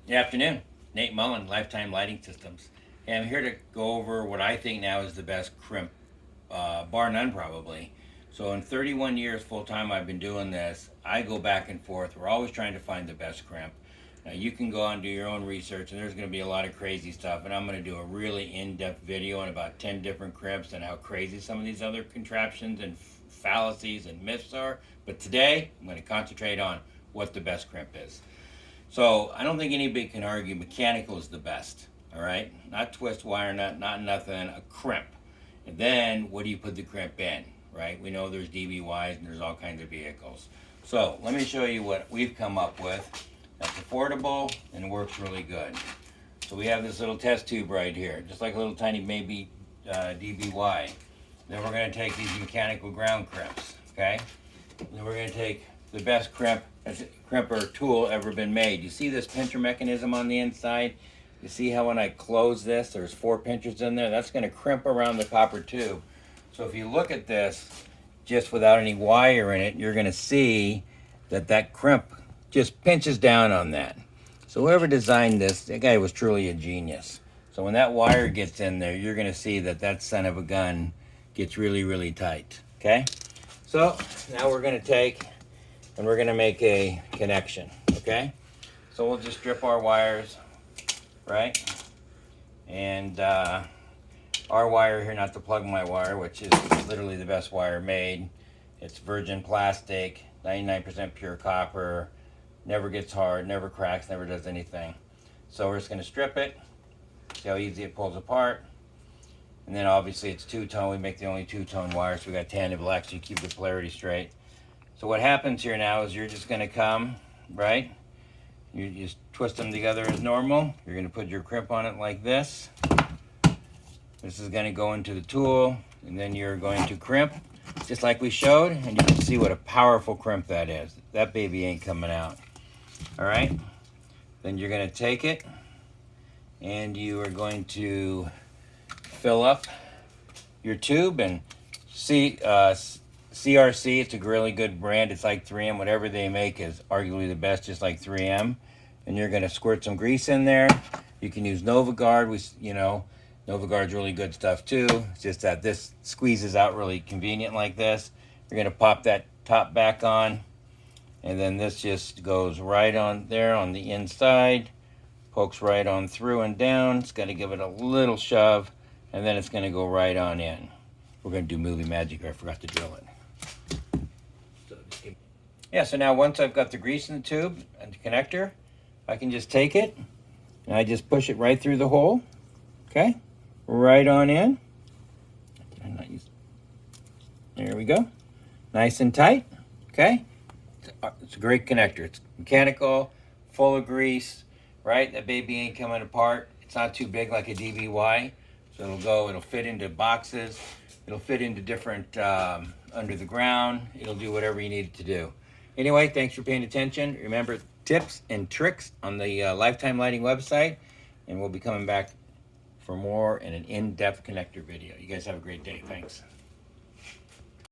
Good afternoon. Nate Mullen, Lifetime Lighting Systems. And I'm here to go over what I think now is the best crimp, bar none probably. So in 31 years full-time I've been doing this, I go back and forth. We're always trying to find the best crimp. Now you can go out and do your own research, and there's going to be a lot of crazy stuff, and I'm going to do a really in-depth video on about 10 different crimps and how crazy some of these other contraptions and fallacies and myths are. But today I'm going to concentrate on what the best crimp is. So I don't think anybody can argue mechanical is the best, all right? Not twist wire, not nothing, a crimp. And then what do you put the crimp in, right? We know there's DBYs and there's all kinds of vehicles. So let me show you what we've come up with that's affordable and works really good. So we have this little test tube right here, just like a little tiny maybe DBY. Then we're gonna take these mechanical ground crimps, okay? Then we're gonna take the best crimper tool ever been made. You see this pincher mechanism on the inside? You see how when I close this, there's 4 pinchers in there? That's gonna crimp around the copper tube. So if you look at this, just without any wire in it, you're gonna see that that crimp just pinches down on that. So whoever designed this, that guy was truly a genius. So when that wire gets in there, you're gonna see that that son of a gun gets really, really tight, okay? So now we're gonna take and we're gonna make a connection, okay? So we'll just strip our wires, right? And our wire here, not to plug my wire, which is literally the best wire made. It's virgin plastic, 99% pure copper, never gets hard, never cracks, never does anything. So we're just gonna strip it, see how easy it pulls apart. And then obviously it's two-tone, we make the only two-tone wire, so we got tan and black so you keep the polarity straight. So what happens here now is you're just gonna come, right? You just twist them together as normal. You're gonna put your crimp on it like this. This is gonna go into the tool, and then you're going to crimp, just like we showed, and you can see what a powerful crimp that is. That baby ain't coming out, all right? Then you're gonna take it, and you are going to fill up your tube and CRC, it's a really good brand. It's like 3M. Whatever they make is arguably the best, just like 3M. And you're going to squirt some grease in there. You can use NovaGuard. NovaGuard's really good stuff too. It's just that this squeezes out really convenient like this. You're going to pop that top back on. And then this just goes right on there on the inside. Pokes right on through and down. It's going to give it a little shove. And then it's going to go right on in. We're going to do movie magic here. I forgot to drill it. Yeah, so now once I've got the grease in the tube and the connector, I can just take it and I just push it right through the hole, okay? Right on in. There we go. Nice and tight, okay? It's a great connector. It's mechanical, full of grease, right? That baby ain't coming apart. It's not too big like a DBY, so it'll fit into boxes. It'll fit into different, under the ground. It'll do whatever you need it to do. Anyway, thanks for paying attention. Remember, tips and tricks on the Lifetime Lighting website, and we'll be coming back for more in an in-depth connector video. You guys have a great day. Thanks.